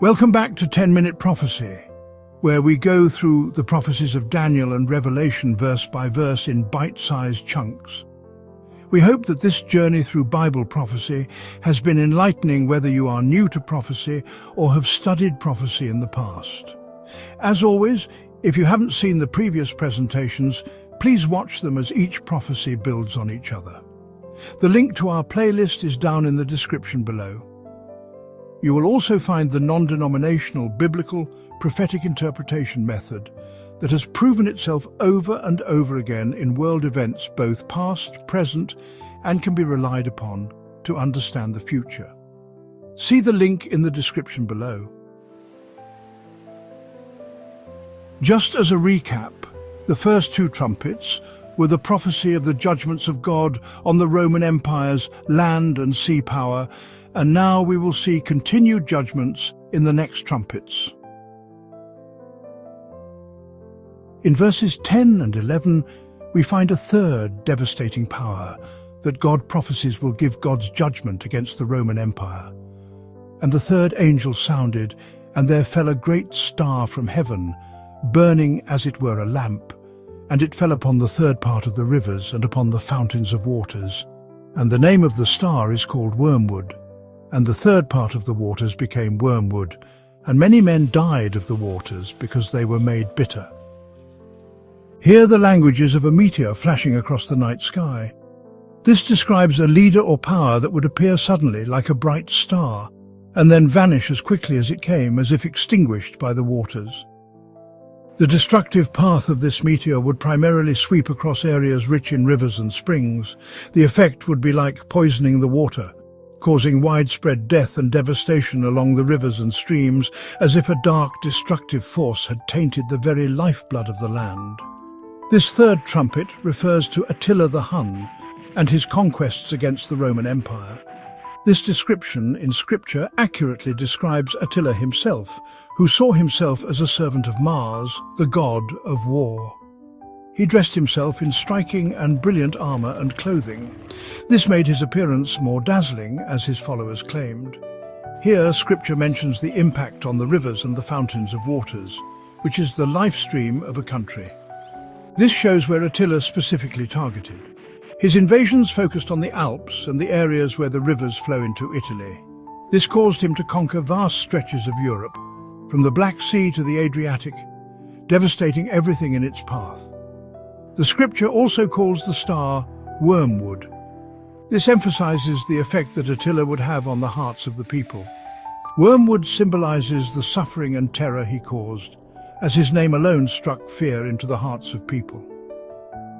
Welcome back to 10-Minute Prophecy, where we go through the prophecies of Daniel and Revelation verse by verse in bite-sized chunks. We hope that this journey through Bible prophecy has been enlightening, whether you are new to prophecy or have studied prophecy in the past. As always, if you haven't seen the previous presentations, please watch them as each prophecy builds on each other. The link to our playlist is down in the description below. You will also find the non-denominational biblical prophetic interpretation method that has proven itself over and over again in world events, both past, present, and can be relied upon to understand the future. See the link in the description below. Just as a recap, the first two trumpets were the prophecy of the judgments of God on the Roman Empire's land and sea power, and now we will see continued judgments in the next trumpets. In verses 10 and 11, we find a third devastating power that God prophesies will give God's judgment against the Roman Empire. And the third angel sounded, and there fell a great star from heaven, burning as it were a lamp, and it fell upon the third part of the rivers and upon the fountains of waters. And the name of the star is called Wormwood. And the third part of the waters became wormwood, and many men died of the waters because they were made bitter. Hear the languages of a meteor flashing across the night sky. This describes a leader or power that would appear suddenly like a bright star, and then vanish as quickly as it came, as if extinguished by the waters. The destructive path of this meteor would primarily sweep across areas rich in rivers and springs. The effect would be like poisoning the water, causing widespread death and devastation along the rivers and streams, as if a dark, destructive force had tainted the very lifeblood of the land. This third trumpet refers to Attila the Hun and his conquests against the Roman Empire. This description in Scripture accurately describes Attila himself, who saw himself as a servant of Mars, the god of war. He dressed himself in striking and brilliant armor and clothing. This made his appearance more dazzling, as his followers claimed. Here, Scripture mentions the impact on the rivers and the fountains of waters, which is the life stream of a country. This shows where Attila specifically targeted. His invasions focused on the Alps and the areas where the rivers flow into Italy. This caused him to conquer vast stretches of Europe, from the Black Sea to the Adriatic, devastating everything in its path. The Scripture also calls the star Wormwood. This emphasizes the effect that Attila would have on the hearts of the people. Wormwood symbolizes the suffering and terror he caused, as his name alone struck fear into the hearts of people.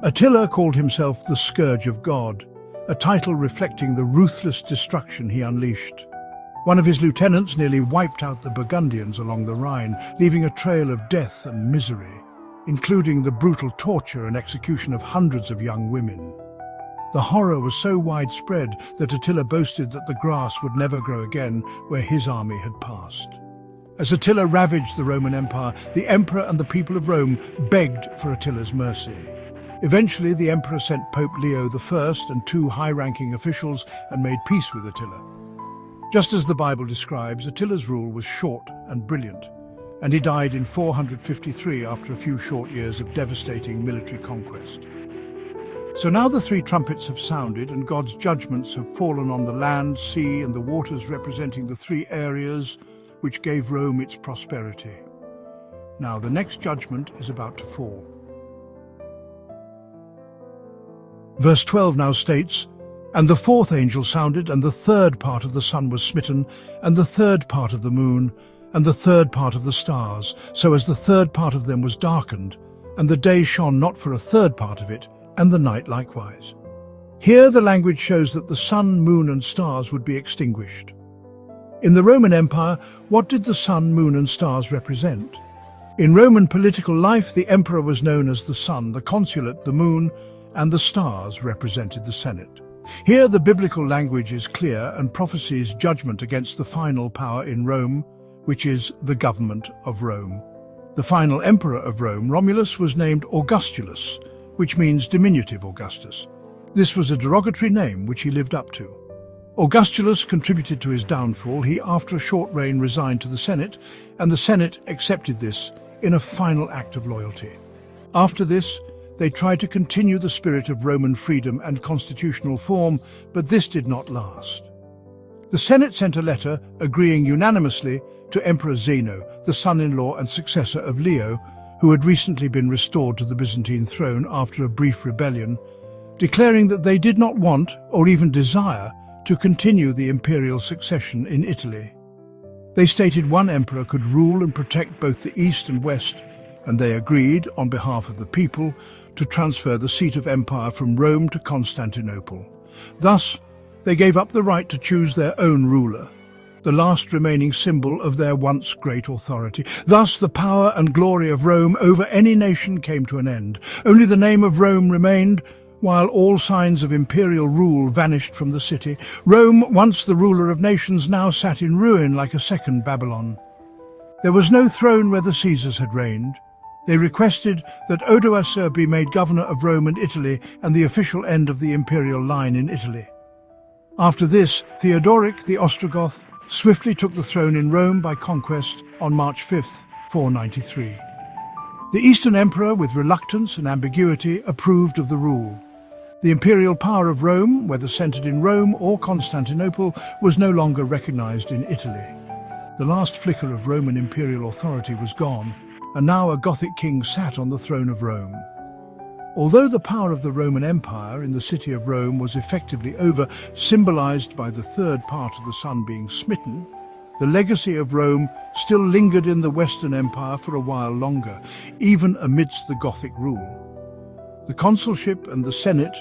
Attila called himself the Scourge of God, a title reflecting the ruthless destruction he unleashed. One of his lieutenants nearly wiped out the Burgundians along the Rhine, leaving a trail of death and misery, including the brutal torture and execution of hundreds of young women. The horror was so widespread that Attila boasted that the grass would never grow again where his army had passed. As Attila ravaged the Roman Empire, the emperor and the people of Rome begged for Attila's mercy. Eventually, the emperor sent Pope Leo I and two high-ranking officials and made peace with Attila. Just as the Bible describes, Attila's rule was short and brilliant, and he died in 453 after a few short years of devastating military conquest. So now the three trumpets have sounded, and God's judgments have fallen on the land, sea, and the waters, representing the three areas which gave Rome its prosperity. Now the next judgment is about to fall. Verse 12 now states, "And the fourth angel sounded, and the third part of the sun was smitten, and the third part of the moon, and the third part of the stars, so as the third part of them was darkened, and the day shone not for a third part of it, and the night likewise." Here the language shows that the sun, moon, and stars would be extinguished. In the Roman Empire, what did the sun, moon, and stars represent? In Roman political life, the emperor was known as the sun, the consulate, the moon, and the stars represented the Senate. Here the biblical language is clear and prophesies judgment against the final power in Rome, which is the government of Rome. The final emperor of Rome, Romulus, was named Augustulus, which means diminutive Augustus. This was a derogatory name which he lived up to. Augustulus contributed to his downfall. He, after a short reign, resigned to the Senate, and the Senate accepted this in a final act of loyalty. After this, they tried to continue the spirit of Roman freedom and constitutional form, but this did not last. The Senate sent a letter agreeing unanimously to Emperor Zeno, the son-in-law and successor of Leo, who had recently been restored to the Byzantine throne after a brief rebellion, declaring that they did not want, or even desire, to continue the imperial succession in Italy. They stated one emperor could rule and protect both the East and West, and they agreed, on behalf of the people, to transfer the seat of empire from Rome to Constantinople. Thus, they gave up the right to choose their own ruler, the last remaining symbol of their once great authority. Thus, the power and glory of Rome over any nation came to an end. Only the name of Rome remained, while all signs of imperial rule vanished from the city. Rome, once the ruler of nations, now sat in ruin like a second Babylon. There was no throne where the Caesars had reigned. They requested that Odoacer be made governor of Rome and Italy and the official end of the imperial line in Italy. After this, Theodoric the Ostrogoth swiftly took the throne in Rome by conquest on March 5th, 493. The Eastern Emperor, with reluctance and ambiguity, approved of the rule. The imperial power of Rome, whether centered in Rome or Constantinople, was no longer recognized in Italy. The last flicker of Roman imperial authority was gone, and now a Gothic king sat on the throne of Rome. Although the power of the Roman Empire in the city of Rome was effectively over, symbolized by the third part of the sun being smitten, the legacy of Rome still lingered in the Western Empire for a while longer, even amidst the Gothic rule. The consulship and the Senate,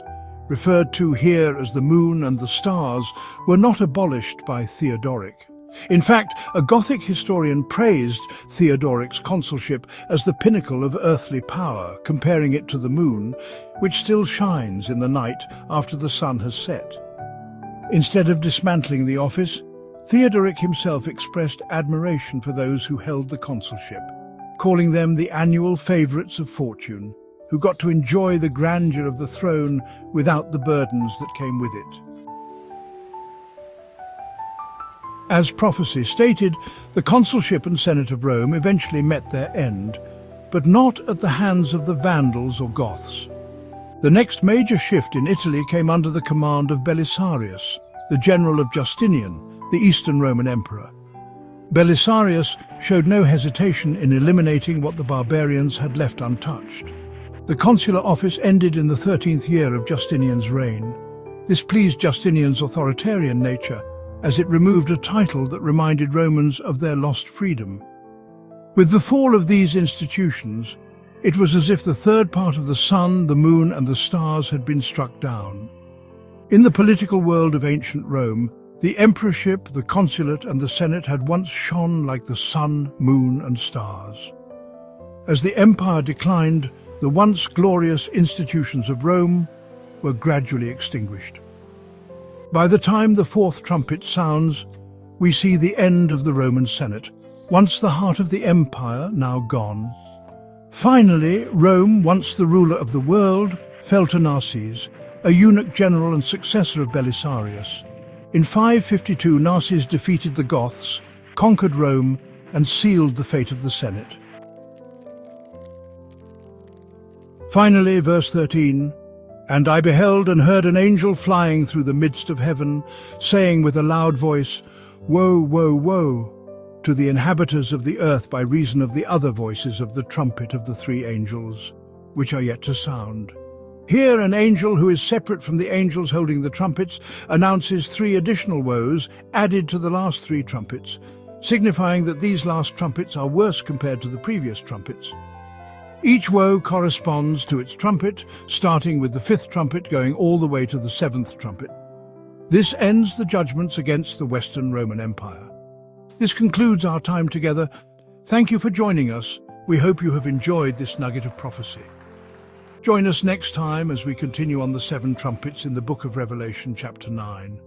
referred to here as the moon and the stars, were not abolished by Theodoric. In fact, a Gothic historian praised Theodoric's consulship as the pinnacle of earthly power, comparing it to the moon, which still shines in the night after the sun has set. Instead of dismantling the office, Theodoric himself expressed admiration for those who held the consulship, calling them the annual favourites of fortune, who got to enjoy the grandeur of the throne without the burdens that came with it. As prophecy stated, the consulship and Senate of Rome eventually met their end, but not at the hands of the Vandals or Goths. The next major shift in Italy came under the command of Belisarius, the general of Justinian, the Eastern Roman Emperor. Belisarius showed no hesitation in eliminating what the barbarians had left untouched. The consular office ended in the 13th year of Justinian's reign. This pleased Justinian's authoritarian nature, as it removed a title that reminded Romans of their lost freedom. With the fall of these institutions, it was as if the third part of the sun, the moon, and the stars had been struck down. In the political world of ancient Rome, the emperorship, the consulate, and the Senate had once shone like the sun, moon, and stars. As the empire declined, the once glorious institutions of Rome were gradually extinguished. By the time the fourth trumpet sounds, we see the end of the Roman Senate, once the heart of the empire, now gone. Finally, Rome, once the ruler of the world, fell to Narses, a eunuch general and successor of Belisarius. In 552, Narses defeated the Goths, conquered Rome, and sealed the fate of the Senate. Finally, verse 13, "And I beheld and heard an angel flying through the midst of heaven, saying with a loud voice, Woe, woe, woe, to the inhabitants of the earth by reason of the other voices of the trumpet of the three angels, which are yet to sound. Here an angel who is separate from the angels holding the trumpets announces three additional woes added to the last three trumpets, signifying that these last trumpets are worse compared to the previous trumpets. Each woe corresponds to its trumpet, starting with the fifth trumpet going all the way to the seventh trumpet. This ends the judgments against the Western Roman Empire. This concludes our time together. Thank you for joining us. We hope you have enjoyed this nugget of prophecy. Join us next time as we continue on the seven trumpets in the book of Revelation, chapter 9.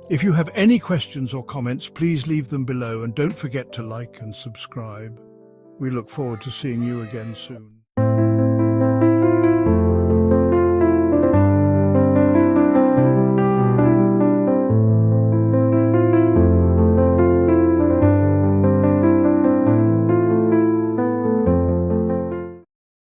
If you have any questions or comments, please leave them below and don't forget to like and subscribe. We look forward to seeing you again soon.